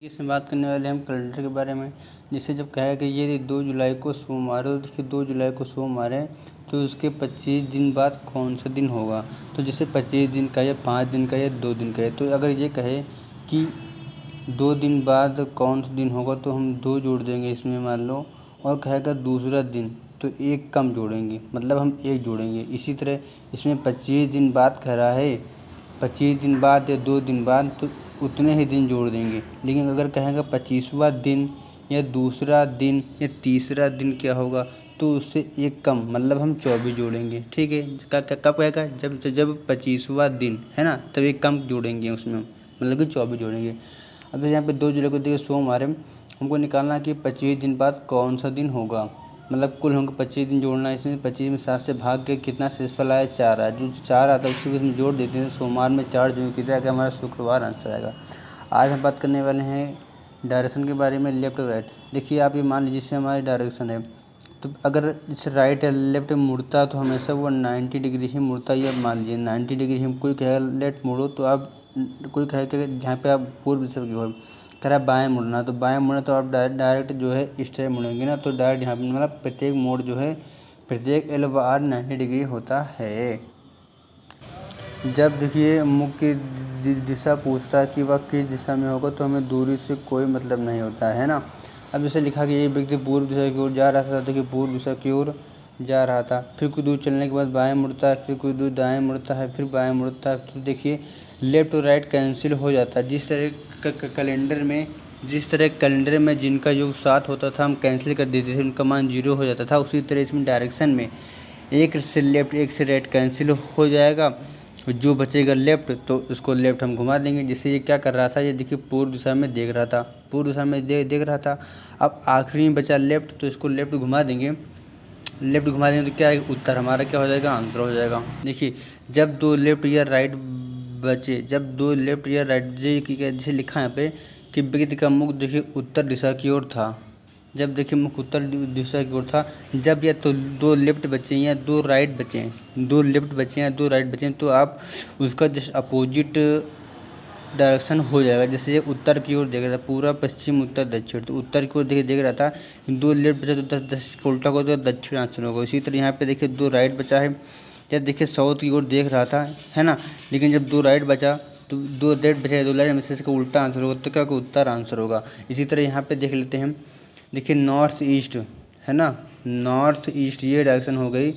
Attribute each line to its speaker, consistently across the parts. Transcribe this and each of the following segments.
Speaker 1: इसमें बात करने वाले हम कैलेंडर के बारे में। जिसे जब कहा कि ये 2 जुलाई को सोमवार है, तो देखिए 2 जुलाई को सोमवार है तो उसके 25 दिन बाद कौन सा दिन होगा। तो जैसे 25 दिन का या 5 दिन का या 2 दिन का है, तो अगर ये कहे कि 2 दिन बाद कौन सा दिन होगा तो हम 2 जोड़ देंगे इसमें मान लो, और कहेगा दूसरा दिन तो 1 कम जोड़ेंगे, मतलब हम 1 जोड़ेंगे। इसी तरह इसमें 25 दिन बाद कह रहा है, 25 दिन बाद या 2 दिन बाद तो उतने ही दिन जोड़ देंगे। लेकिन अगर कहेगा 25वां दिन या दूसरा दिन या तीसरा दिन क्या होगा, तो उससे 1 कम, मतलब हम 24 जोड़ेंगे। ठीक है, कब कहेगा, जब जब 25वां दिन है ना, तब 1 कम जोड़ेंगे उसमें, मतलब कि 24 जोड़ेंगे। अब यहाँ पे 2 जुलाई को देखिए सोमवार है, हमको निकालना है कि 25 दिन बाद कौन सा दिन होगा। मतलब कुल हमको 25 दिन जोड़ना है। इसमें 25 में 7 से भाग के कितना शेषफल आया, 4 आया। जो 4 आता है उसी को इसमें जोड़ देते हैं। सोमवार में 4 जो कितना आएगा, हमारा शुक्रवार आंसर आएगा। आज हम बात करने वाले हैं डायरेक्शन के बारे में, लेफ्ट और राइट। देखिए आप ये मान लीजिए जैसे हमारी डायरेक्शन है, तो अगर जैसे राइट या लेफ्ट मुड़ता तो हमेशा वो 90 डिग्री ही मुड़ता है। या मान लीजिए 90 डिग्री हम, कोई कहेगा लेफ्ट मुड़ो तो आप, कोई कहेगा जहाँ पे आप पूर्व दिशा की ओर कह रहा है बाएँ मुड़ना, तो बाएँ मुड़ना तो आप डायरेक्ट जो है इस तरह मुड़ेंगे ना, तो डायरेक्ट यहाँ पे मतलब प्रत्येक मोड़ जो है, प्रत्येक एल व आर 90 डिग्री होता है। जब देखिए मुख्य दिशा पूछता है कि वह किस दिशा में होगा, तो हमें दूरी से कोई मतलब नहीं होता है ना। अब जैसे लिखा कि ये व्यक्ति पूर्व दिशा की ओर जा रहा था, देखिए पूर्व दिशा की ओर जा रहा था, फिर कुछ दूर चलने के बाद बाएं मुड़ता है, फिर कुछ दूर दाएं मुड़ता है, फिर बाएं मुड़ता है। तो देखिए लेफ्ट और राइट कैंसिल हो जाता है। जिस तरह कैलेंडर में जिनका योग 7 होता था हम कैंसिल कर देते थे, उनका मान 0 हो जाता था, उसी तरह इसमें डायरेक्शन में एक से लेफ्ट एक से राइट कैंसिल हो जाएगा। जो बचेगा लेफ्ट तो उसको लेफ्ट हम घुमा देंगे। जैसे ये क्या कर रहा था, ये देखिए पूर्व दिशा में देख रहा था, पूर्व दिशा में देख रहा था। अब आखिरी में बचा लेफ्ट, तो इसको लेफ्ट घुमा देंगे। लेफ्ट घुमा देंगे तो क्या है, उत्तर हमारा क्या हो जाएगा, आंसर हो जाएगा। देखिए जब 2 लेफ्ट या राइट बचे, जब 2 लेफ्ट या राइट, जैसे लिखा है यहाँ पे कि व्यक्ति का मुख देखिए उत्तर दिशा की ओर था। जब देखिए मुख उत्तर दिशा की ओर था, जब या तो 2 लेफ्ट बचे या 2 राइट बचे, 2 लेफ्ट बचे या 2 राइट बचे, तो आप उसका जस्ट अपोजिट डायरेक्शन हो जाएगा। जैसे ये उत्तर की ओर देख रहा था, पूरा पश्चिम उत्तर दक्षिण, तो उत्तर की ओर देख रहा था, 2 लेफ्ट बचा तो 10 का उल्टा को तो दक्षिण आंसर होगा। इसी तरह यहाँ पे देखिए 2 राइट बचा है, जब देखिए साउथ की ओर देख रहा था, है ना। लेकिन जब 2 राइट बचा तो 2 लेफ्ट बचा, 2 राइट में से इसका उल्टा आंसर होगा, तो क्या होगा, उत्तर आंसर होगा। इसी तरह यहाँ पे देख लेते हैं, देखिए नॉर्थ ईस्ट है ना, नॉर्थ ईस्ट ये डायरेक्शन हो गई,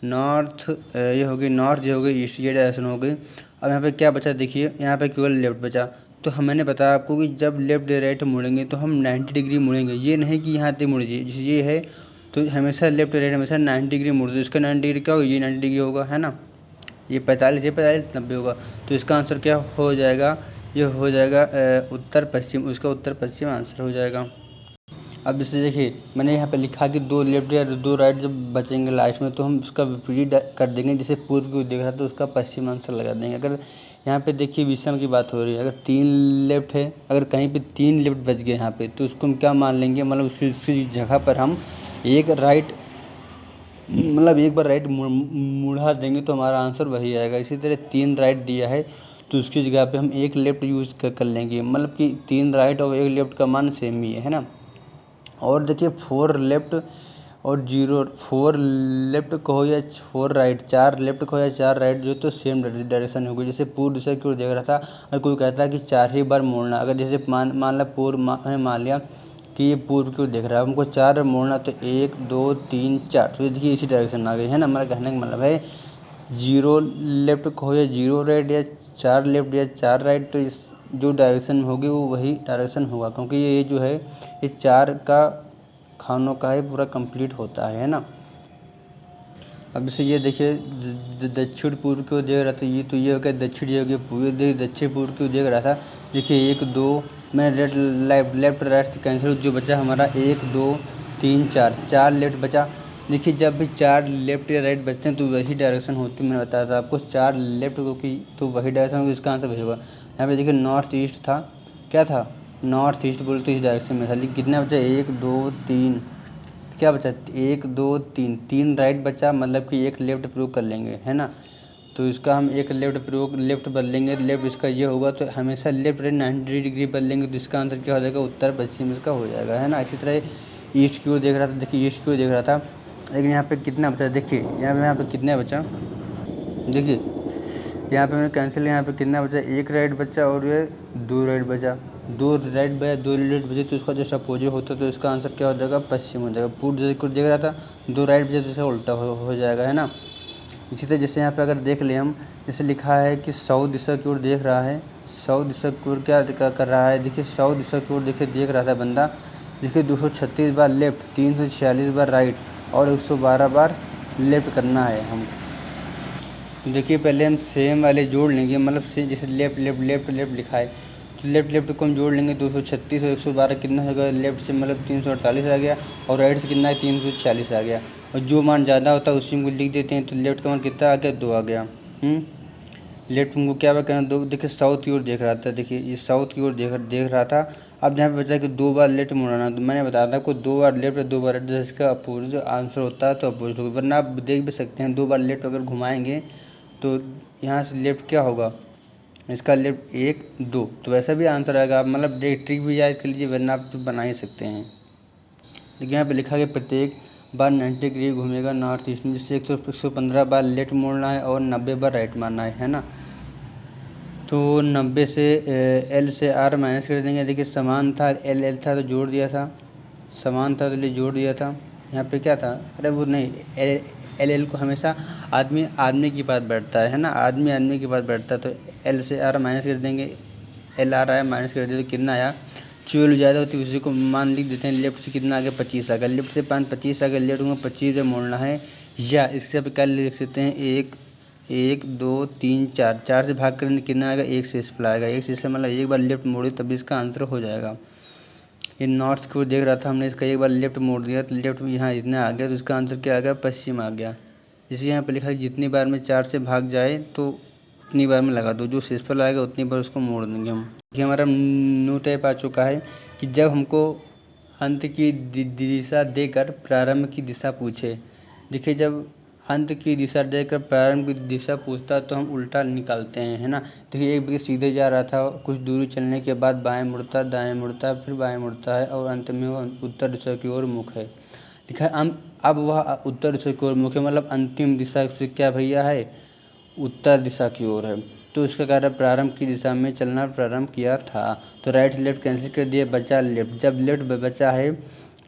Speaker 1: नॉर्थ ये हो गई, नॉर्थ ये हो गई, ईस्ट ये डायरेक्शन हो गई। अब यहाँ पे क्या बचा, देखिए यहाँ पे केवल लेफ्ट बचा। तो मैंने बताया आपको कि जब लेफ्ट या राइट मुड़ेंगे तो हम 90 डिग्री मुड़ेंगे, ये नहीं कि यहाँ तक मुड़ जाइए। जैसे ये है तो हमेशा लेफ्ट या राइट हमेशा 90 डिग्री मुड़ दो, इसका 90 डिग्री क्या होगा, ये 90 डिग्री होगा, है ना। ये 45, ये 45, 90 होगा, तो इसका आंसर क्या हो जाएगा, ये हो जाएगा उत्तर पश्चिम, उसका उत्तर पश्चिम आंसर हो जाएगा। अब जैसे देखिए मैंने यहाँ पे लिखा कि 2 लेफ्ट या 2 राइट जब बचेंगे लास्ट में, तो हम उसका विपरीत कर देंगे। जैसे पूर्व की ओर देख रहा है तो उसका पश्चिम आंसर लगा देंगे। अगर यहाँ पे देखिए विषम की बात हो रही है, अगर 3 लेफ्ट है, अगर कहीं पे 3 लेफ्ट बच गए यहाँ पे, तो उसको हम क्या मान लेंगे, मतलब उसी जगह पर हम एक राइट, मतलब एक बार राइट मुड़ा देंगे तो हमारा आंसर वही आएगा। इसी तरह 3 राइट दिया है तो उसकी जगह पे हम 1 लेफ्ट यूज़ कर लेंगे, मतलब कि 3 राइट और 1 लेफ्ट का मान सेम ही है ना। और देखिए 4 लेफ्ट और 0, 4 लेफ्ट कहो या 4 राइट, 4 लेफ्ट कहो या 4 राइट, जो तो सेम डायरेक्शन होगी। जैसे पूर्व दिशा की ओर देख रहा था और कोई कहता है कि 4 ही बार मोड़ना, अगर जैसे मान ला पूर्व, मान लिया कि ये पूर्व की ओर देख रहा है, हमको 4 मोड़ना, तो 1 2 3 4, तो देखिए इसी डायरेक्शन आ गई है ना। हमारा कहने का मतलब है 0 लेफ्ट कहो या 0 राइट या 4 लेफ्ट या 4 राइट, तो इस जो डायरेक्शन होगी वो वही डायरेक्शन होगा, क्योंकि ये जो है इस 4 का खानों का ही पूरा कंप्लीट होता है ना। अब जैसे ये देखिए दक्षिण पूर्व की ओर देख रहा था, ये हो गया दक्षिण, ये हो गया पूर्व, दक्षिण पूर्व की ओर देख रहा था। देखिए 1 2, मैं लेफ्ट राइट से कैंसिल, जो बचा हमारा 1 2 3 4 लेफ्ट बचा। देखिए जब भी 4 लेफ्ट या राइट बचते हैं तो वही डायरेक्शन होती है। मैंने बताया था आपको 4 लेफ्ट को कि तो वही डायरेक्शन होगी, इसका आंसर वही होगा। यहाँ पे देखिए नॉर्थ ईस्ट था, क्या था, नॉर्थ ईस्ट बोले तो इस डायरेक्शन में था। लेकिन कितना बचा, 1 2 3, क्या बचा, 1 2 3, 3 राइट बचा, मतलब कि 1 लेफ्ट प्रयोग कर लेंगे, है ना। तो इसका हम एक लेफ्ट बदलेंगे, लेफ्ट इसका ये होगा, तो हमेशा लेफ्ट राइट 90 डिग्री बदलेंगे, तो इसका आंसर क्या हो जाएगा, उत्तर पश्चिम इसका हो जाएगा, है ना। इसी तरह ईस्ट की ओर देख रहा था, देखिए ईस्ट की ओर देख रहा था, लेकिन यहाँ पे कितना बचा, देखिए यहाँ पे कितना बचा, देखिए यहाँ पे मैंने कैंसिल, यहाँ पे कितना बचा, एक राइट बचा और ये दो राइट बचा, दो राइट बचे, तो इसका जैसा अपोजिट होता तो इसका आंसर क्या हो जाएगा, पश्चिम हो जाएगा। पूर्व जैसे कुछ देख रहा था, दो राइट बचे तो इसका उल्टा हो जाएगा, है ना। इसी तरह जैसे यहाँ पे अगर देख लें हम, जैसे लिखा है कि साउथ दिशा की ओर देख रहा है, साउथ दिशा की ओर क्या कर रहा है, देखिए साउथ दिशा की ओर देखिए देख रहा था बंदा, देखिए 236 बार लेफ्ट, 346 बार राइट और 112 बार लेफ्ट करना है हम। देखिए पहले हम सेम वाले जोड़ लेंगे, मतलब से जैसे लेफ्ट लिखा है, तो लेफ्ट को हम जोड़ लेंगे, 236 और 112 कितना होगा, लेफ्ट से मतलब 348 आ गया और राइट से कितना है, 346 आ गया। और जो मान ज़्यादा होता है उसी को लिख देते हैं, तो लेफ्ट का मान कितना आ गया, 2 आ गया। लेफ्ट को क्या करना, दो, देखिए साउथ की ओर देख रहा था, देखिए ये साउथ की ओर देख रहा था। अब यहाँ पे बचा कि 2 बार लेफ्ट मुड़ाना, तो मैंने बताया था आपको 2 बार लेफ्ट 2 बार राइट, जिसका अपोजिट आंसर होता है तो अपोजिट होगा, वरना आप देख भी सकते हैं 2 बार लेफ्ट अगर घुमाएंगे तो यहाँ से लेफ्ट क्या होगा, इसका लेफ्ट 1 2, तो वैसा भी आंसर आएगा। आप मतलब ट्रिक भी याद कर लीजिए, वरना आप तो बना ही सकते हैं। देखिए यहाँ पे लिखा गया प्रत्येक बार 90 डिग्री घूमेगा नॉर्थ ईस्ट में, जिससे 115 बार लेफ्ट मोड़ना है और 90 बार राइट मारना है ना। तो 90 से एल से आर माइनस कर देंगे, देखिए समान था, एल था तो जोड़ दिया था, समान था तो लिए जोड़ दिया था। यहाँ पे क्या था, अरे वो नहीं, एल को हमेशा आदमी की बात बैठता है ना, आदमी की बात बैठता है, तो एल से आर माइनस कर देंगे, एल आर आया माइनस कर देते तो कितना आया, 12 ज़्यादा होती है उसी को मान लिख देते हैं। लेफ्ट से कितना आ गया, 25 आ गया, लेफ्ट से 25 आ गया, लेफ्ट को 25 से मोड़ना है, या इससे आप क्या लिख सकते हैं, 1 2 3 4 से भाग करेंगे कितना आएगा, 1 से इसमें आएगा, 1 से मतलब एक बार लेफ्ट मोड़े तभी इसका आंसर हो जाएगा। ये नॉर्थ की ओर देख रहा था, हमने इसका एक बार लेफ्ट मोड़ दिया तो लेफ्ट यहाँ इतना आ गया, तो इसका आंसर क्या आ गया, पश्चिम आ गया। इसी यहाँ पे लिखा है जितनी बार में 4 से भाग जाए तो उतनी बार में लगा दो, जो शेषफल आएगा उतनी बार उसको मोड़ देंगे हम। ये हमारा न्यू टाइप आ चुका है कि जब हमको अंत की दिशा देकर प्रारंभ की दिशा पूछे, देखिए जब अंत की दिशा देकर प्रारंभ की दिशा पूछता है तो हम उल्टा निकालते हैं, है ना। देखिए एक व्यक्ति सीधे जा रहा था, कुछ दूरी चलने के बाद बाएं मुड़ता, दाएं मुड़ता, फिर बाएं मुड़ता है और अंत में वह उत्तर दिशा की ओर मुख है। देखा अब वह उत्तर दिशा की ओर मुख है, मतलब अंतिम दिशा से क्या भैया है, उत्तर दिशा की ओर है, तो इसका कार्य प्रारंभ की दिशा में चलना प्रारंभ किया था। तो राइट लेफ्ट कैंसिल कर दिए, बचा लेफ्ट। जब लेफ्ट बचा है,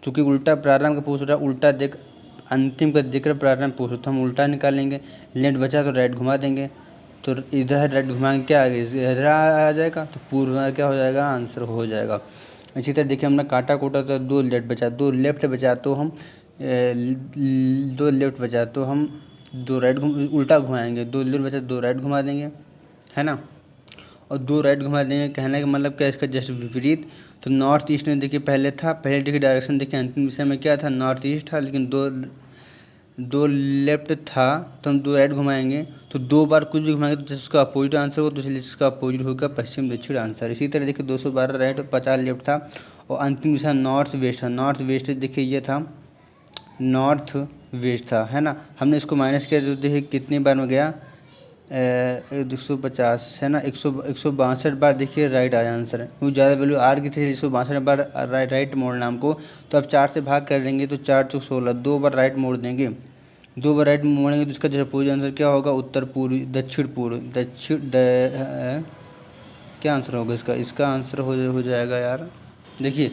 Speaker 1: चूँकि उल्टा प्रारंभ का पूछ रहा है, उल्टा देख अंतिम का जिक्र प्रारंभ पूछ तो हम उल्टा निकालेंगे, लेफ्ट बचा तो राइट घुमा देंगे, तो इधर राइट घुमाएंगे क्या आ गया, इधर आ जाएगा, तो पूर्व में क्या हो जाएगा, आंसर हो जाएगा। इसी तरह देखिए हमने काटा कोटा तो 2 लेफ्ट बचा, 2 लेफ्ट बचा तो हम 2 लेफ्ट बचा तो हम 2 राइट उल्टा घुमाएंगे, 2 लेफ्ट बचा 2 राइट घुमा देंगे, है ना। और 2 राइट घुमा देंगे, कहने का मतलब क्या, इसका जस्ट विपरीत। तो नॉर्थ ईस्ट में देखिए पहले था, पहले देखिए डायरेक्शन देखिए अंतिम दिशा में क्या था, नॉर्थ ईस्ट था, लेकिन दो लेफ्ट था तो हम 2 राइट घुमाएंगे, तो 2 बार कुछ भी घुमाएंगे तो जिसका अपोजिट आंसर हो, तो इसलिए जिसका अपोजिट होगा पश्चिम दक्षिण आंसर। इसी तरह देखिए 212 राइट और 50 लेफ्ट था और अंतिम दिशा नॉर्थ वेस्ट था। नॉर्थ वेस्ट देखिए ये था, नॉर्थ वेस्ट था, है ना। हमने इसको माइनस किया तो देखिए कितनी बार में गया, 150 है ना, 162 बार देखिए राइट आया आंसर। क्योंकि ज़्यादा वैल्यू आर की थी, 162 बार राइट मोड़ना हमको, तो अब 4 से भाग कर देंगे तो 4 चौक 16, 2 बार राइट मोड़ देंगे, 2 बार राइट मोड़ेंगे तो इसका जैसे पूरी आंसर क्या होगा, उत्तर पूर्व दक्षिण पूर्व क्या आंसर होगा इसका आंसर हो जाएगा यार। देखिए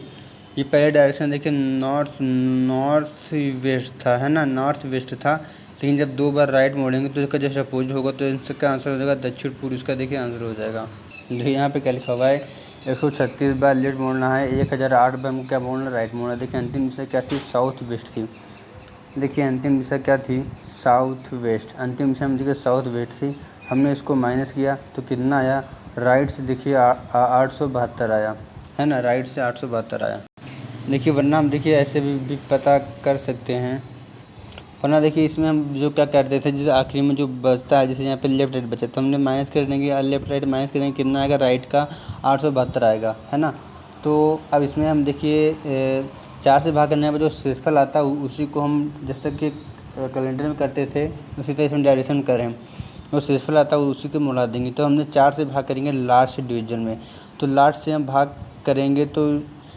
Speaker 1: ये पहले डायरेक्शन देखिए नॉर्थ वेस्ट था, है ना, नॉर्थ वेस्ट था, लेकिन जब 2 बार राइट मोड़ेंगे तो इसका जैसे अपोजिट होगा तो इसका आंसर हो जाएगा दक्षिण पूर्व। इसका देखिए आंसर हो जाएगा। देखिए यहाँ पे क्या लिखा हुआ है, 136 बार लेफ्ट मोड़ना है, 1008 बार क्या मोड़ना, राइट मोड़ना। देखिए अंतिम दिशा क्या थी, साउथ वेस्ट थी। देखिए अंतिम दिशा क्या थी, साउथ वेस्ट। अंतिम दिशा में देखिए साउथ वेस्ट थी, हमने इसको माइनस किया तो कितना आया, राइट से देखिए 872 आया, है ना, राइट से 872 आया। देखिए वरना हम देखिए ऐसे भी पता कर सकते हैं, वरना देखिए इसमें हम जो क्या करते थे, जैसे आखिरी में जो बचता है, जैसे यहाँ पे लेफ्ट राइट बचा तो हमने माइनस कर देंगे, लेफ्ट राइट माइनस कर देंगे, कितना आएगा, राइट का 872 आएगा, है ना। तो अब इसमें हम देखिए 4 से भाग करने पर जो शेषफल आता है उसी को हम जैसे कि कैलेंडर में करते थे उसी तरह इसमें डायरेक्शन करें। वो शेषफल आता है उसी को मिला देंगे। तो हमने 4 से भाग करेंगे लास्ट डिवीजन में, तो लास्ट से हम भाग करेंगे तो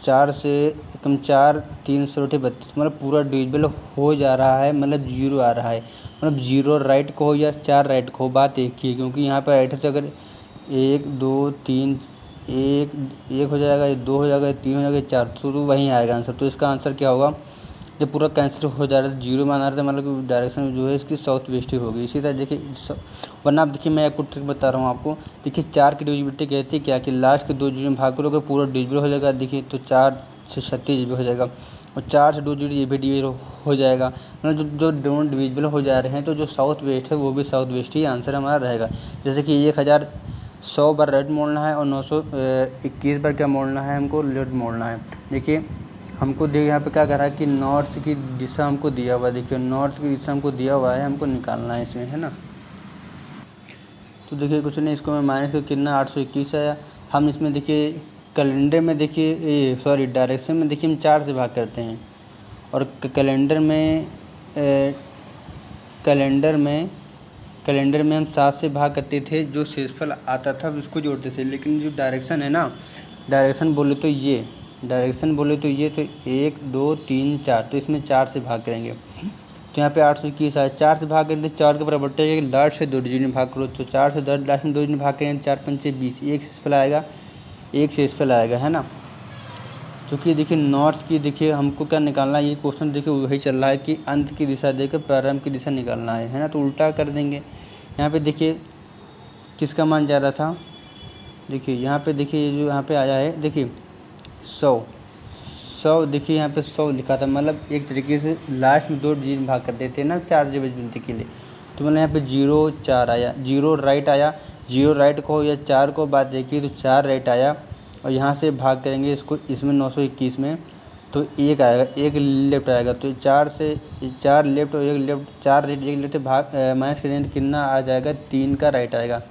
Speaker 1: 4 से कम 4 3 सोलह 32, मतलब पूरा डिविजिबल हो जा रहा है, मतलब 0 आ रहा है, मतलब 0 राइट को हो या 4 राइट को हो, बात एक ही है। क्योंकि यहाँ पर राइट है तो अगर 1 2 3 एक हो जाएगा, ये 2 हो जाएगा, ये 3 हो जाएगा, 4, तो वहीं आएगा आंसर। तो इसका आंसर क्या होगा, जब पूरा कैंसिल हो जा रहा है 0 में आ रहा था, मतलब कि डायरेक्शन जो है इसकी साउथ वेस्ट ही होगी। इसी तरह देखिए वरना आप देखिए मैं आपको ट्रिक बता रहा हूँ आपको। देखिए 4 की डिविजिबिलिटी कहती है क्या कि लास्ट के 2 डिजिट में भाग करोगे पूरा डिविजिबल हो जाएगा। देखिए तो 4 से 36 भी हो जाएगा, और 4 से 2 डिजिट ये भी डिविजिबल हो जाएगा। मतलब जो दोनों डिविजिबल हो जा रहे हैं तो जो साउथ वेस्ट है वो भी साउथ वेस्ट ही आंसर हमारा रहेगा। जैसे कि 1100 बार राइट मोड़ना है और 921 बार क्या मोड़ना है, हमको लेफ्ट मोड़ना है। देखिए हमको देखिए यहाँ पे क्या कर रहा है कि नॉर्थ की दिशा हमको दिया हुआ है। देखिए नॉर्थ की दिशा हमको दिया हुआ है, हमको निकालना है इसमें, है ना। तो देखिए कुछ नहीं, इसको मैं माइनस कर कितना 821 आया। हम इसमें देखिए कैलेंडर में देखिए सॉरी डायरेक्शन में देखिए हम 4 से भाग करते हैं, और कैलेंडर में हम 7 से भाग करते थे, जो शेषफल आता था उसको जोड़ते थे। लेकिन जो डायरेक्शन है ना, डायरेक्शन बोले तो ये तो 1 2 3 4, तो इसमें 4 से भाग करेंगे। तो यहाँ पे 821 आया, 4 से भाग करेंगे 4 के बराबर है, लास्ट से 2 डिजिट में भाग करो, तो 4 से लास्ट में 2 डिजिट में भाग करेंगे, 4 पंचे 20, एक शेषफल आएगा, है ना। क्योंकि देखिए नॉर्थ की देखिए हमको क्या निकालना है, ये क्वेश्चन देखिए वही चल रहा है कि अंत की दिशा देकर प्रारंभ की दिशा निकालना है ना। तो उल्टा कर देंगे। यहाँ पे देखिए किसका मान जा रहा था, देखिए यहाँ पे देखिए ये जो यहाँ पे आया है, देखिए 100 देखिए यहाँ पे 100 लिखा था, मतलब एक तरीके से लास्ट में 2 डिजिट में भाग कर देते हैं ना 4 डिविजिबिलिटी के लिए। तो मतलब यहाँ पे 0 4 आया, 0 राइट आया, 0 राइट को या 4 को बात देखिए तो 4 राइट आया, और यहाँ से भाग करेंगे इसको, इसमें 921 में तो 1 आएगा, 1 लेफ्ट आएगा। तो 4 से 4 लेफ्ट और 1 लेफ्ट, 4 राइट 1 लेफ्ट भाग माइनस करेंगे तो कितना आ जाएगा, 3 का राइट आएगा,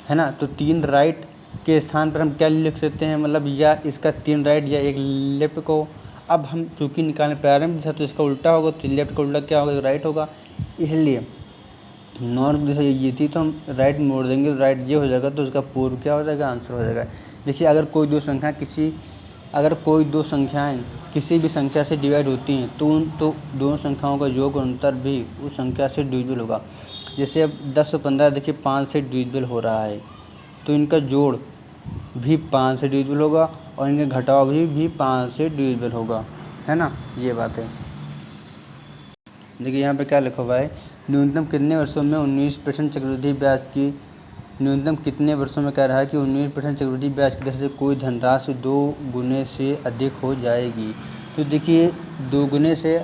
Speaker 1: है ना। तो 3 राइट के स्थान पर हम क्या लिख सकते हैं, मतलब या इसका 3 राइट या 1 लेफ्ट को। अब हम चूँकि निकालने प्रारंभ दिशा तो इसका उल्टा होगा, तो लेफ्ट का उल्टा क्या होगा, राइट होगा। इसलिए नॉर्थ दिशा ये थी तो हम राइट मोड़ देंगे, तो राइट ये हो जाएगा, तो उसका पूर्व क्या हो जाएगा, आंसर हो जाएगा। देखिए अगर कोई दो संख्याएं किसी भी संख्या से डिवाइड होती हैं तो दोनों संख्याओं का योग और अंतर भी उस संख्या से डिविजिबल होगा। जैसे अब 10 और 15 देखिए 5 से डिविजिबल हो रहा है, तो इनका जोड़ भी 5 से डिविजिबल होगा, और इनका घटाव भी 5 से डिविजिबल होगा, है ना। ये बात है। देखिए यहाँ पे क्या लिखा हुआ है, न्यूनतम कितने वर्षों में 19% चक्रवृद्धि ब्याज की न्यूनतम कितने वर्षों में कह रहा है कि 19% चक्रवृद्धि ब्याज की दर से कोई धनराशि 2 गुने से अधिक हो जाएगी। तो देखिए 2 गुने से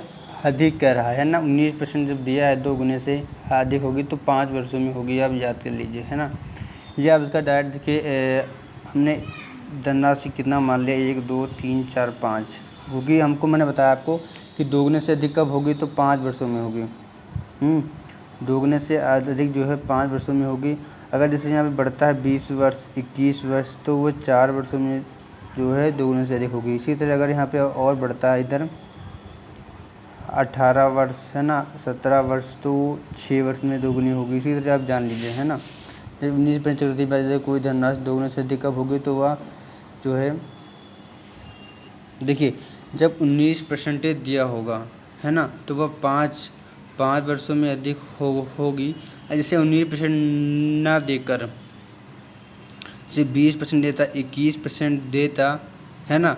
Speaker 1: अधिक कह रहा है ना, 19% जब दिया है 2 गुने से अधिक होगी तो 5 वर्षों में होगी, आप याद कर लीजिए, है ना। ये आप इसका डायरेक्ट देखिए हमने धनराशि कितना मान लिया, 1 2 3 4 5 होगी। हमको मैंने बताया आपको कि 2 गुने से अधिक कब होगी, तो 5 वर्षों में होगी। 2 गुने से अधिक जो है 5 वर्षों में होगी। अगर जैसे यहाँ पे बढ़ता है 20 वर्ष 21 वर्ष, तो वो 4 वर्षों में जो है 2 गुने से अधिक होगी। इसी तरह अगर यहाँ पे और बढ़ता है इधर 18 वर्ष, है ना, 17 वर्ष, तो 6 वर्ष में 2 गुनी होगी। इसी तरह आप जान लीजिए, है ना। जब 19% चक्रवृद्धि ब्याज कोई धनराशि 2 गुने से अधिक कब होगी, तो वह जो है देखिए जब 19% दिया होगा, है ना, तो वह 5 वर्षों में अधिक होगी। जैसे 19% ना देकर जैसे 20% देता, 21% देता, है ना,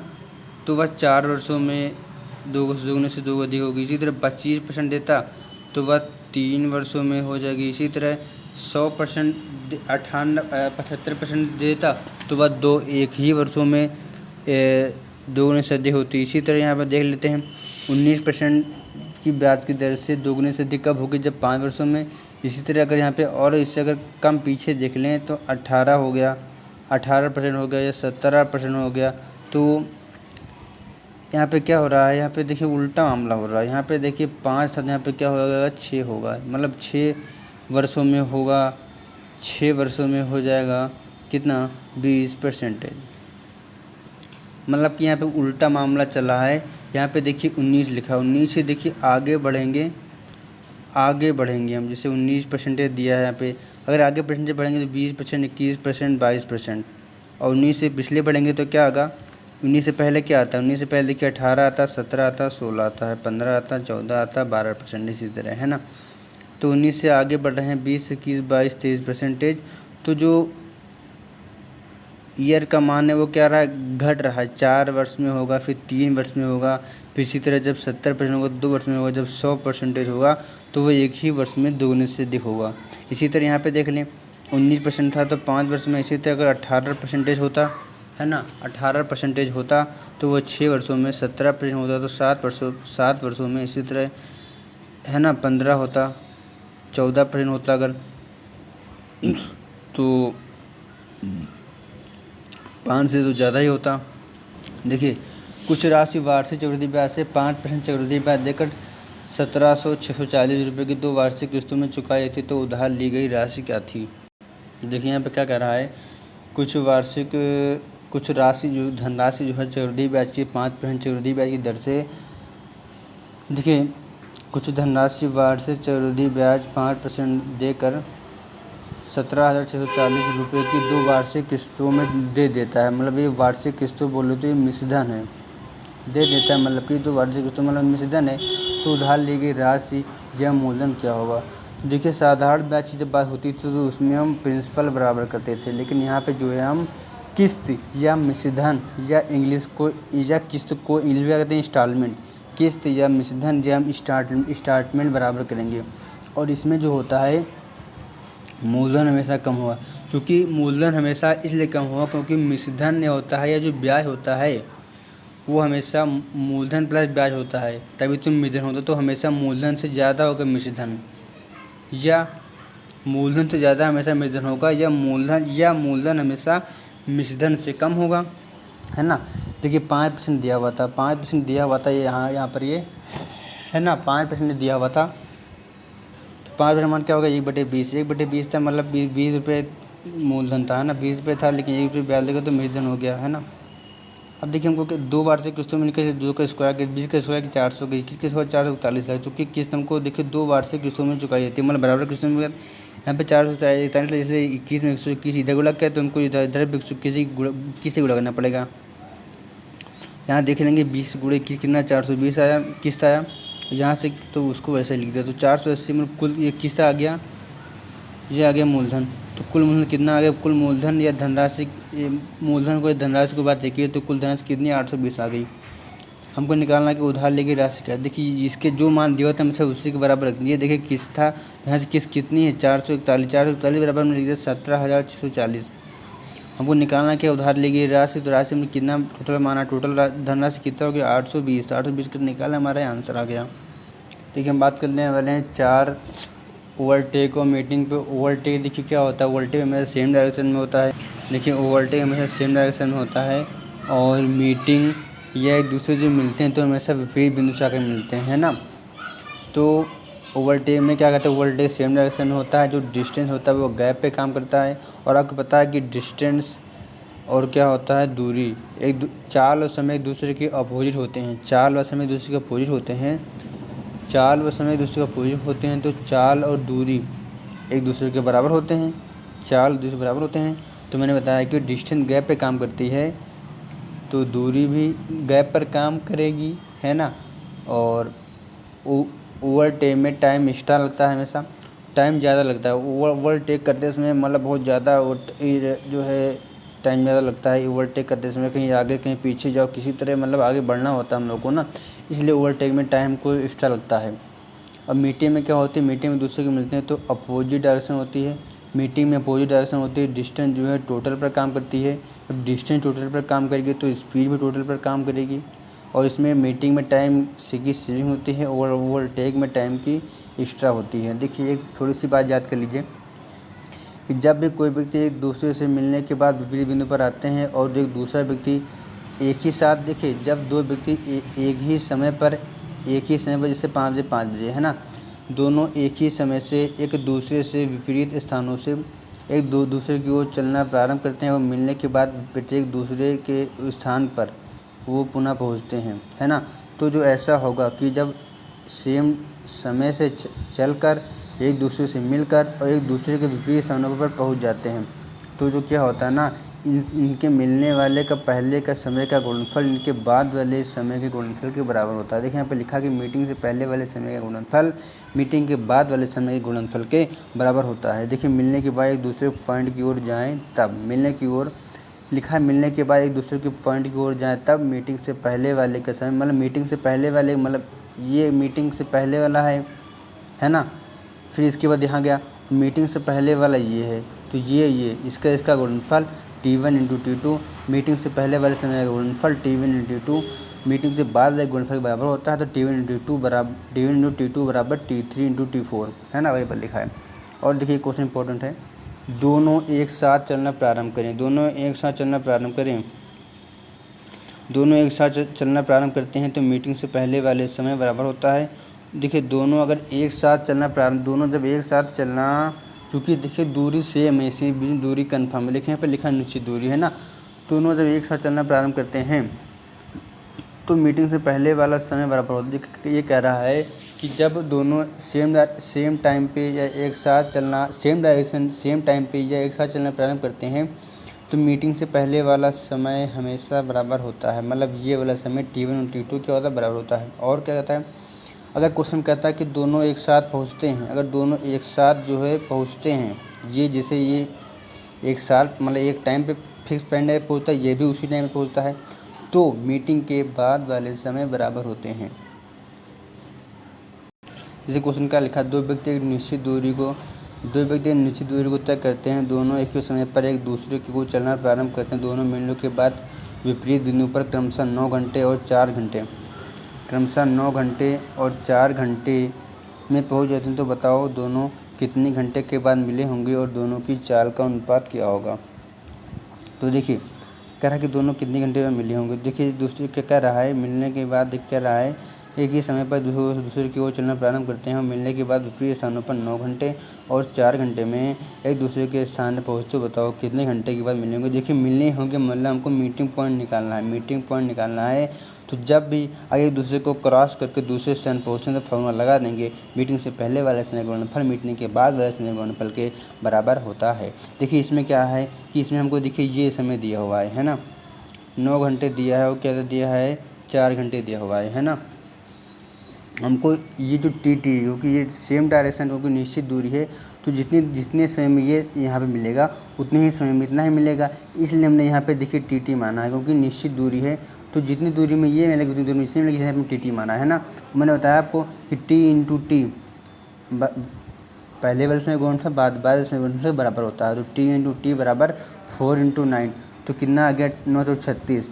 Speaker 1: तो वह 4 वर्षों में 2 गुने से 2 अधिक होगी। इसी तरह 25% देता तो वह 3 वर्षों में हो जाएगी। इसी तरह 100% 75% देता तो वह 1 ही वर्षों में 2 गुने से अधिक होती है। इसी तरह यहाँ पर देख लेते हैं 19% की ब्याज की दर से 2 गुने से अधिक कब होगी, जब 5 वर्षों में। इसी तरह अगर यहाँ पे और इससे अगर कम पीछे देख लें तो 18 हो गया, 18% हो गया या 17% हो गया। तो यहाँ पे क्या हो रहा है, यहाँ पे देखिए उल्टा मामला हो रहा है। यहाँ पे देखिए 5 था, यहाँ पे क्या होगा, 6 होगा, मतलब 6 वर्षों में होगा, 6 वर्षों में हो जाएगा कितना, 20%। मतलब कि यहाँ पे उल्टा मामला चला है। यहाँ पे देखिए 19 लिखा है, 19 से देखिए आगे बढ़ेंगे, आगे बढ़ेंगे हम, जैसे 19% दिया है यहाँ पे, अगर आगे परसेंटेज बढ़ेंगे तो 20%, 21%, 22%। और 19 से पिछले बढ़ेंगे तो क्या होगा, 19 से पहले क्या आता है, 19 से पहले देखिए 18 आता, 17 आता, 16 आता है, 15 आता, 14 आता, 12%, इसी तरह, है ना। तो 19 से आगे बढ़ रहे हैं 20, 21, 22, 23%। तो जो ईयर का मान है वो क्या रहा है, घट रहा है। 4 वर्ष में होगा, फिर 3 वर्ष में होगा, फिर इसी तरह जब 70% होगा 2 वर्ष में होगा, जब 100% होगा तो वो एक ही वर्ष में दोगुने से अधिक होगा। इसी तरह यहाँ पे देख लें 19% था तो 5 वर्ष में, इसी तरह अगर 18% होता है ना, 18% होता तो वो 6 वर्षों में, 17% होता तो 7 वर्षों में, इसी तरह है ना 15 होता, 14% होता अगर तो 5 से तो ज़्यादा ही होता। देखिए कुछ राशि वार्षिक चक्रवृद्धि ब्याज से 5% चक्रवृद्धि ब्याज देकर 17,640 रुपये की 2 वार्षिक किस्तों में चुकाई थी, तो उधार ली गई राशि क्या थी। देखिए यहाँ पे क्या कह रहा है, कुछ राशि जो धनराशि जो है चक्रवृद्धि ब्याज की 5% चक्रवृद्धि ब्याज की दर से, देखिए कुछ धनराशि वार्षिक चक्रवृद्धि ब्याज 5% देकर 17,640 रुपये की 2 वार्षिक किस्तों में दे देता है। मतलब ये वार्षिक किस्तों बोले तो ये मिश्रधन है, दे देता है, मतलब कि 2 वार्षिक किस्तों मतलब मिश्रधन है। तो उधार ली गई राशि या मूलधन क्या होगा। देखिए साधारण ब्याज की जब बात होती थी तो उसमें हम प्रिंसिपल बराबर करते थे, लेकिन यहाँ पे जो है हम किस्त या मिश्रधन या किस्त को इंग्लिश में कहते हैं इंस्टॉलमेंट, किस्त या मिश्रधन या हम इंस्टॉलमेंट बराबर करेंगे। और इसमें जो होता है मूलधन हमेशा कम होगा, क्योंकि मूलधन हमेशा इसलिए कम होगा क्योंकि मिश्रधन होता है या जो ब्याज होता है वो हमेशा मूलधन प्लस ब्याज होता है, तभी तो मिश्रधन होता है। तो हमेशा मूलधन से ज़्यादा होगा मिश्रधन, या मूलधन से ज़्यादा हमेशा मिश्रधन होगा, या मूलधन हमेशा मिश्रधन से कम होगा, है ना। देखिए 5% दिया हुआ था, 5% दिया हुआ था, ये यहाँ पर ये है ना 5% दिया हुआ था। 5% मान क्या होगा, 1/20, 1/20 था, मतलब 20 रुपये मूलधन था, है ना, 20 रुपये था, लेकिन 1 रुपये ब्याज देगा तो मिश्रधन हो गया, है ना। अब देखिए हमको 2 वार्षिक किस्तों में मिलकर 2 का स्क्वायर के 20 का स्क्वायर की 400 की 21 का स्क्वायर 441 है, चूँकि किस्त हमको देखिए 2 वार्षिक किस्तों में चुकाई जाती है, मतलब बराबर किस्तों में। यहाँ पे 441, जैसे 21 में 121 इधर गुणा किया तो हमको इधर 21 से गुणा करना पड़ेगा। यहाँ देख लेंगे 20 गुणे 21 कितना 420 आया, किस्त आया यहाँ से, तो उसको वैसे लिख दिया। तो 480 में कुल ये किस्त आ गया, ये आ गया मूलधन। तो कुल मूलधन कितना आ गया, कुल मूलधन या धनराशि, मूलधन को धनराशि को बात देखिए तो कुल धनराशि कितनी 820 आ गई। हमको निकालना है कि उधार ली गई राशि क्या। देखिए इसके जो मान दिया था हमसे उसी के बराबर रख दिए। देखिए किस्त था, यहाँ से किस्त कितनी है 441 बराबर में लिख दिया 17,640। हमको निकालना क्या उधार ली गई राशि, तो राशि में कितना टोटल माना, टोटल धनराशि कितना हो गया 820, तो 820 का निकाला हमारा आंसर आ गया। देखिए हम बात करने वाले हैं 4 ओवरटेक और मीटिंग पे। ओवरटेक देखिए क्या होता है, ओवरटेक हमेशा सेम डायरेक्शन में होता है। देखिए ओवरटेक हमेशा सेम डायरेक्शन में होता है, और मीटिंग या एक दूसरे जो मिलते हैं तो हमेशा विपरीत बिंदु से आकर मिलते हैं, है ना। तो ओवरटेक में क्या कहते हैं, ओवरटेक सेम डायरेक्शन में होता है, जो डिस्टेंस होता है वो गैप पे काम करता है। और आपको पता है कि डिस्टेंस और क्या होता है दूरी, चाल और समय एक दूसरे के अपोजिट होते हैं, चाल और समय एक दूसरे के अपोजिट होते हैं, चाल व समय एक दूसरे के अपोजिट होते हैं। तो चाल और दूरी एक दूसरे के बराबर होते हैं, चाल दूसरे बराबर होते हैं। तो मैंने बताया कि डिस्टेंस गैप पे काम करती है, तो दूरी भी गैप पर काम करेगी, है ना। और ओवरटेक में टाइम एक्स्ट्रा लगता है, हमेशा टाइम ज़्यादा लगता है। ओवरटेक करते समय मतलब बहुत ज़्यादा जो है टाइम ज़्यादा लगता है। ओवरटेक करते समय कहीं आगे कहीं पीछे जाओ, किसी तरह मतलब आगे बढ़ना होता है हम लोग को ना, इसलिए ओवरटेक में टाइम को एक्स्ट्रा लगता है। अब मीटिंग में क्या होती है, मीटिंग में दूसरे को मिलते हैं तो अपोजिट डायरेक्शन होती है। मीटिंग में अपोजिट डायरेक्शन होती है, डिस्टेंस जो है टोटल पर काम करती है। अब डिस्टेंस टोटल पर काम करेगी तो स्पीड भी टोटल पर काम करेगी। और इसमें मीटिंग में टाइम की सेविंग होती है, और ओवरटेक में टाइम की एक्स्ट्रा होती है। देखिए एक थोड़ी सी बात याद कर लीजिए कि जब भी कोई व्यक्ति एक दूसरे से मिलने के बाद विपरीत बिंदु पर आते हैं और एक दूसरा व्यक्ति एक ही साथ, देखिए जब 2 व्यक्ति एक ही समय पर जैसे 5 बजे 5 बजे, है ना, दोनों एक ही समय से एक दूसरे से विपरीत स्थानों से एक दूसरे की ओर चलना प्रारंभ करते हैं और मिलने के बाद प्रत्येक दूसरे के स्थान पर वो पुनः पहुंचते हैं, है ना। तो जो ऐसा होगा कि जब सेम समय से चलकर एक दूसरे से मिलकर और एक दूसरे के विपरीत स्थानों पर पहुंच जाते हैं। तो जो क्या होता है ना, इनके मिलने वाले का पहले का समय का गुणनफल इनके बाद वाले समय के गुणनफल के बराबर होता है। देखिए यहाँ पे लिखा कि मीटिंग से पहले वाले समय का गुणनफल मीटिंग के बाद वाले समय के गुणनफल के बराबर होता है। देखिए मिलने के बाद एक दूसरे पॉइंट की ओर जाएँ तब, मिलने की ओर लिखा है मिलने के बाद एक दूसरे के पॉइंट की ओर जाएँ तब मीटिंग से पहले वाले का समय, मतलब मीटिंग से पहले वाले, मतलब ये मीटिंग से पहले वाला है ना। फिर इसके बाद यहाँ गया मीटिंग से पहले वाला ये है, तो ये इसका गुणनफल T1 इंटू T2 मीटिंग से पहले वाले समय का गुणनफल T1 इंटू T2 मीटिंग से बाद वाले गुणनफल के बराबर होता है। तो T1 इंटू T2 बराबर T3 इंटू T4 है ना, वही पर लिखा है। और देखिए क्वेश्चन इंपॉर्टेंट है, दोनों एक साथ चलना प्रारंभ करें। दोनों एक साथ चलना प्रारंभ करते हैं तो मीटिंग से पहले वाले समय बराबर होता है। देखिए दोनों अगर एक साथ चलना दोनों जब एक साथ चलना, क्योंकि देखिए दूरी सेम है, इसी बीच दूरी कन्फर्म है। देखिए यहाँ पे लिखा निश्चित दूरी है ना। दोनों जब एक साथ चलना प्रारंभ करते हैं तो मीटिंग से पहले वाला समय बराबर होता है। ये कह रहा है कि जब दोनों सेम टाइम पे या एक साथ चलना, सेम डायरेक्शन सेम टाइम पे या एक साथ चलना प्रारंभ करते हैं तो मीटिंग से पहले वाला समय हमेशा बराबर होता है। मतलब ये वाला समय T1 और T2 क्या होता है, बराबर होता है। और क्या कहता है, अगर क्वेश्चन कहता है कि दोनों एक साथ पहुँचते हैं, अगर दोनों एक साथ जो है पहुँचते हैं, ये जैसे ये एक साथ मतलब एक टाइम पे फिक्स पॉइंट पे पहुँचता है, ये भी उसी टाइम पे पहुँचता है, तो मीटिंग के बाद वाले समय बराबर होते हैं। जैसे क्वेश्चन का लिखा, दो व्यक्ति एक निश्चित दूरी को तय करते हैं। दोनों एक ही समय पर एक दूसरे को चलना प्रारंभ करते हैं। दोनों मिलने के बाद विपरीत बिंदु पर क्रमशः 9 घंटे और 4 घंटे में पहुंच जाते हैं। तो बताओ दोनों कितने घंटे के बाद मिले होंगे और दोनों की चाल का अनुपात क्या होगा। तो देखिए कह रहा है कि दोनों कितने घंटे में मिले होंगे। देखिए दूसरे क्या कह रहा है, मिलने के बाद कह रहा है एक ही समय पर दूसरे की ओर चलना प्रारंभ करते हैं और मिलने के बाद विपरीत स्थानों पर 9 घंटे और 4 घंटे में एक दूसरे के स्थान पर पहुँचते। बताओ कितने घंटे के बाद मिले होंगे। देखिए मिलने होंगे मतलब हमको मीटिंग पॉइंट निकालना है। तो जब भी आगे एक दूसरे को क्रॉस करके दूसरे स्थान पहुँचते हैं तो फॉर्मूला लगा देंगे, मीटिंग से पहले वाले समय गुणनफल मीटिंग के बाद वाले समय गुणनफल के बराबर होता है। देखिए इसमें क्या है कि इसमें हमको देखिए ये समय दिया हुआ है ना, 9 घंटे दिया है और क्या दिया है, 4 घंटे दिया हुआ है ना। हमको ये जो टी क्योंकि ये सेम डायरेक्शन, क्योंकि निश्चित दूरी है, तो जितने समय में ये यहाँ पे मिलेगा उतने ही समय में इतना ही मिलेगा, इसलिए हमने यहाँ पे देखिए टी माना है। क्योंकि निश्चित दूरी है तो जितनी दूरी में ये मिलेगी उतनी दूरी में इसमें मिलेगी, हमने टी माना है ना। मैंने बताया आपको कि टी इंटू टी पहले वाले समय गुणनफल बाद वाले समय गुणनफल बराबर होता है। तो टी इंटू टी बराबर 4 इंटू 9, तो कितना आ गया, 9 तो 36,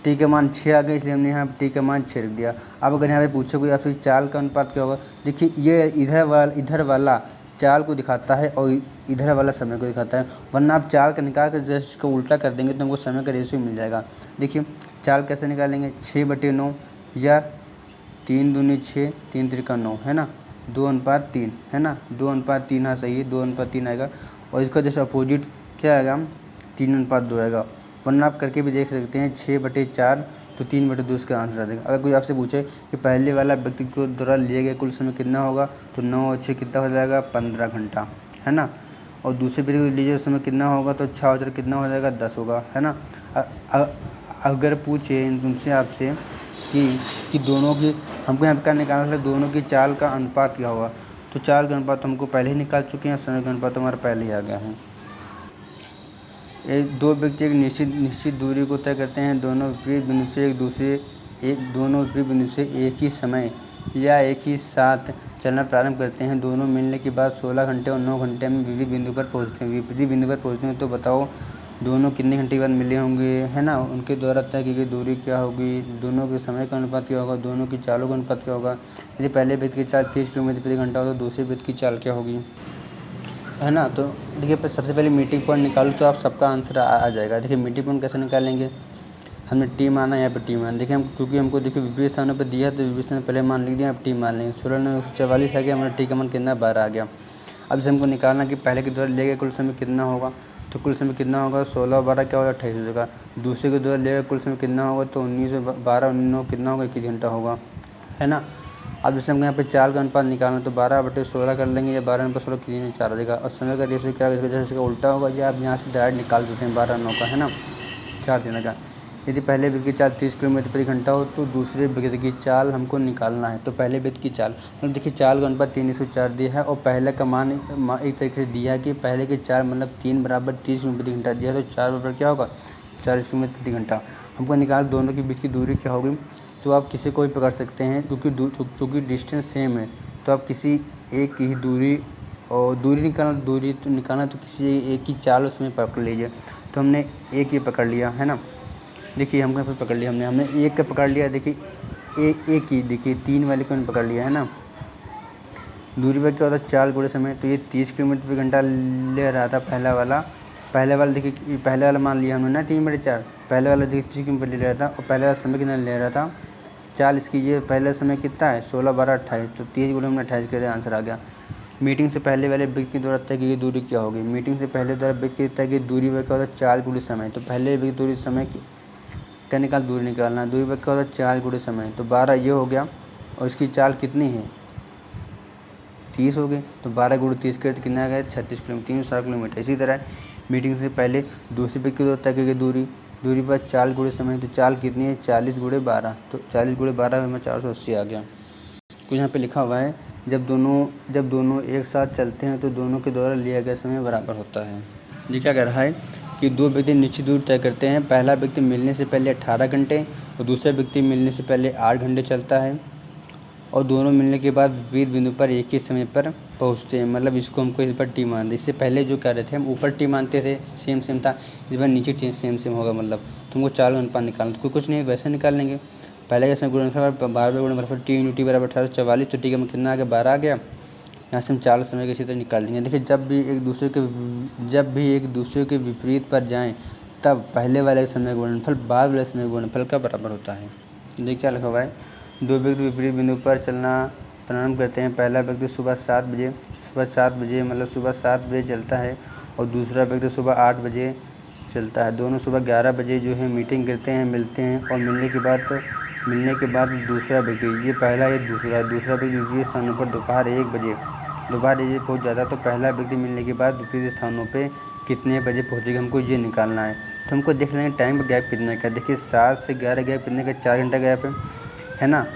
Speaker 1: टी का मान 6 आ गया, इसलिए हमने यहाँ टी का मान 6 रख दिया। अब अगर यहाँ पे पूछे कोई आपसे चाल का अनुपात क्या होगा, देखिए ये इधर वाला चाल को दिखाता है और इधर वाला समय को दिखाता है, वरना आप चाल का निकाल कर जस्ट इसको उल्टा कर देंगे तो हमको समय का रेशियो मिल जाएगा। देखिए चाल कैसे निकालेंगे, 6/9 या 3 दूनी 6 3 त्रिका 9 है ना, 2:3 है ना, 2:3 हाँ सही है, 2:3 आएगा। और इसका जस्ट अपोजिट क्या आएगा, 3:2 आएगा। वरना आप करके भी देख सकते हैं, 6/4 तो 3/2 इसका आंसर आ जाएगा। अगर कोई आपसे पूछे कि पहले वाला व्यक्ति को द्वारा लिए गए कुल समय कितना होगा, तो 9 और 6 कितना हो जाएगा, 15 घंटा है ना। और दूसरे व्यक्ति को लिए समय कितना होगा, तो 6 और 4 कितना हो जाएगा, 10 होगा है ना। अगर पूछे तुमसे आपसे कि दोनों की हमको यहाँ क्या निकालना है, दोनों की चाल का अनुपात क्या होगा, तो चाल का अनुपात हमको पहले ही निकाल चुके हैं, समय का अनुपात हमारा पहले ही आ गया है। दो व्यक्ति एक निश्चित दूरी को तय करते हैं। दोनों विपरीत बिंदु से एक ही समय या एक ही साथ चलना प्रारंभ करते हैं। दोनों मिलने के बाद 16 घंटे और 9 घंटे में विपरीत बिंदु पर पहुँचते हैं। तो बताओ दोनों कितने घंटे के बाद मिले होंगे है ना, उनके द्वारा तय की गई दूरी क्या होगी, दोनों के समय का अनुपात क्या होगा, दोनों की चालों का अनुपात क्या होगा। यदि पहले व्यक्ति की चाल 30 किलोमीटर प्रति घंटा हो तो दूसरे व्यक्ति की चाल क्या होगी है ना। तो देखिए सबसे पहले मीटिंग पॉइंट निकालो तो आप सबका आंसर आ जाएगा। देखिए मीटिंग पॉइंट कैसे निकालेंगे, हमने टी माना, यहाँ पे टी मान, देखिए हम क्योंकि हमको देखिए विपरीत स्थानों पर दिया तो विपरीत स्थान पहले मान लिख दिया, अब टी मान लेंगे। 16/9 144 आ गया, हमारा टी का मान कितना 12 आ गया। अब से हमको निकालना कि पहले के द्वारा लिए गए कुल समय कितना होगा, तो कुल समय कितना होगा, 16 और 12 क्या होगा, 28 हो जाएगा। दूसरे के द्वारा लिए गए कुल समय कितना होगा, तो 19 और 12 19 कितना होगा, 21 घंटा होगा है ना। अब जैसे हमको यहाँ पे चाल का अनुपात निकालना तो 12/16 कर लेंगे या 12/16 3 4 आ जाएगा। और समय का रेशियो क्या होगा, जैसे इसका उल्टा होगा, या आप यहाँ से डायरेक्ट निकाल सकते हैं 12/9 का, है ना, 4 दिन का। यदि पहले वृत्त की चाल 30 किलोमीटर प्रति घंटा हो तो दूसरे वृत्त की चाल हमको निकालना है। तो पहले वृत्त की चाल मतलब देखिए चाल का अनुपात 3:4 दिया है और पहले का मान एक तरीके से दिया है कि पहले की चाल मतलब 3 बराबर 30 किलोमीटर प्रति घंटा दिया है, तो 4 बराबर क्या होगा 40 किलोमीटर प्रति घंटा। हमको निकाल दोनों के बीच की दूरी क्या होगी। तो आप किसी को भी पकड़ सकते हैं क्योंकि डिस्टेंस सेम है, तो आप किसी एक की ही दूरी और दूरी निकालना तो किसी एक की चाल उसमें पकड़ लीजिए। तो हमने एक ही पकड़ लिया, है ना। देखिए हमको यहाँ पर पकड़ लिया, हमने एक का पकड़ लिया। देखिए एक ही, देखिए 3 वाले को पकड़ लिया, है ना। दूरी पर क्या होता है 4 गुणे समय, तो ये 30 किलोमीटर प्रति घंटा ले रहा था पहला वाला। देखिए पहले वाला मान लिया हमने ना 3/4, पहले वाला देखिए 30 किलोमीटर ले रहा था और पहले वाला समय कितना ले रहा था 40 कीजिए। पहले समय कितना है 16, 12, 28, तो 30 गुणे हमने 28 कर दिया, आंसर आ गया। मीटिंग से पहले वाले व्यक्ति के द्वारा तय की गई दूरी क्या होगी। मीटिंग से पहले द्वारा व्यक्ति की तय की दूरी पर क्या होता है 4 गुणे समय, तो पहले व्यक्ति दूरी समय क्या निकाल दूरी निकालना, दूरी पर क्या होता है 4 गुणे समय, तो 12 ये हो गया। और इसकी चाल कितनी है 30 हो गई, तो 12 गुणे 30 करते कितना आ गया 36 किलोमीटर, 360 किलोमीटर। इसी तरह मीटिंग से पहले दूसरे व्यक्ति को तय की गई दूरी पर 4 गुणे समय, तो चाल कितनी है 40 गुणे 12, तो 40 गुणे 12 हमें 480 आ गया। कुछ यहाँ पे लिखा हुआ है जब दोनों एक साथ चलते हैं तो दोनों के द्वारा लिया गया समय बराबर होता है। ये क्या कह रहा है कि दो व्यक्ति निश्चित दूरी तय करते हैं। पहला व्यक्ति मिलने से पहले 18 घंटे और दूसरा व्यक्ति मिलने से पहले 8 घंटे चलता है और दोनों मिलने के बाद विविध बिंदु पर एक ही समय पर पहुंचते हैं। मतलब इसको हमको इस बार टी मानते। इससे पहले जो कह रहे थे हम ऊपर टी मानते थे सेम था, इस बार नीचे टी सेम होगा। मतलब तुमको चाल का अनुपात निकालना तो कुछ नहीं वैसे निकाल लेंगे। पहले का गुणनफल 12 गुणे बराबर टी इंटू टी बराबर 1844, तो टी का कितना आ गया 12 आ गया। यहाँ से हम चाल समय के इसी तरह निकाल देंगे। देखिए जब भी एक दूसरे के विपरीत पर जाएं तब पहले वाले समय गुणनफल बाद वाले समय गुणनफल का बराबर होता है। देखिए क्या लिखा हुआ है, दो व्यक्ति विपरीत बिंदु पर चलना प्रारंभ करते हैं। पहला व्यक्ति सुबह 7 बजे मतलब सुबह 7 बजे चलता है और दूसरा व्यक्ति सुबह 8 बजे चलता है। दोनों सुबह 11 बजे जो है मीटिंग करते हैं, मिलते हैं और मिलने के बाद दूसरा व्यक्ति, ये पहला ये दूसरा व्यक्ति द्वितीय स्थानों पर दोपहर 1 बजे पहुंच जाता है। तो पहला व्यक्ति मिलने के बाद द्वितीय स्थानों पे कितने बजे पहुंचेगा, हमको ये निकालना है। तो हमको देख लेंगे टाइम का गैप कितने का। देखिए 7 से 11 गैप कितने का 4 घंटा गैप है ना।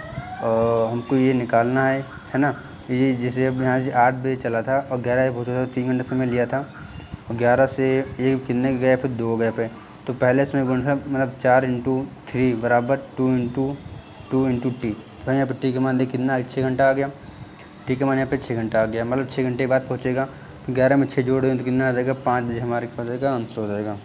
Speaker 1: और हमको ये निकालना है ना। ये जैसे अब यहाँ से 8 बजे चला था और 11 बजे पहुँचा था, 3 घंटा समय लिया था और 11 से 1 कितने का गैप है 2 गैप है। तो पहले समय गुणनफल मतलब 4 × 3 बराबर 2 × टी। तो यहाँ पर टी का मान देखिए कितना 6 घंटा आ गया। टी का मान यहाँ पे 6 घंटा आ गया, मतलब 6 घंटे बाद पहुँचेगा। तो 11 में 6 जोड़ दें तो कितना आ जाएगा 5 बजे हमारे पास आंसर हो जाएगा।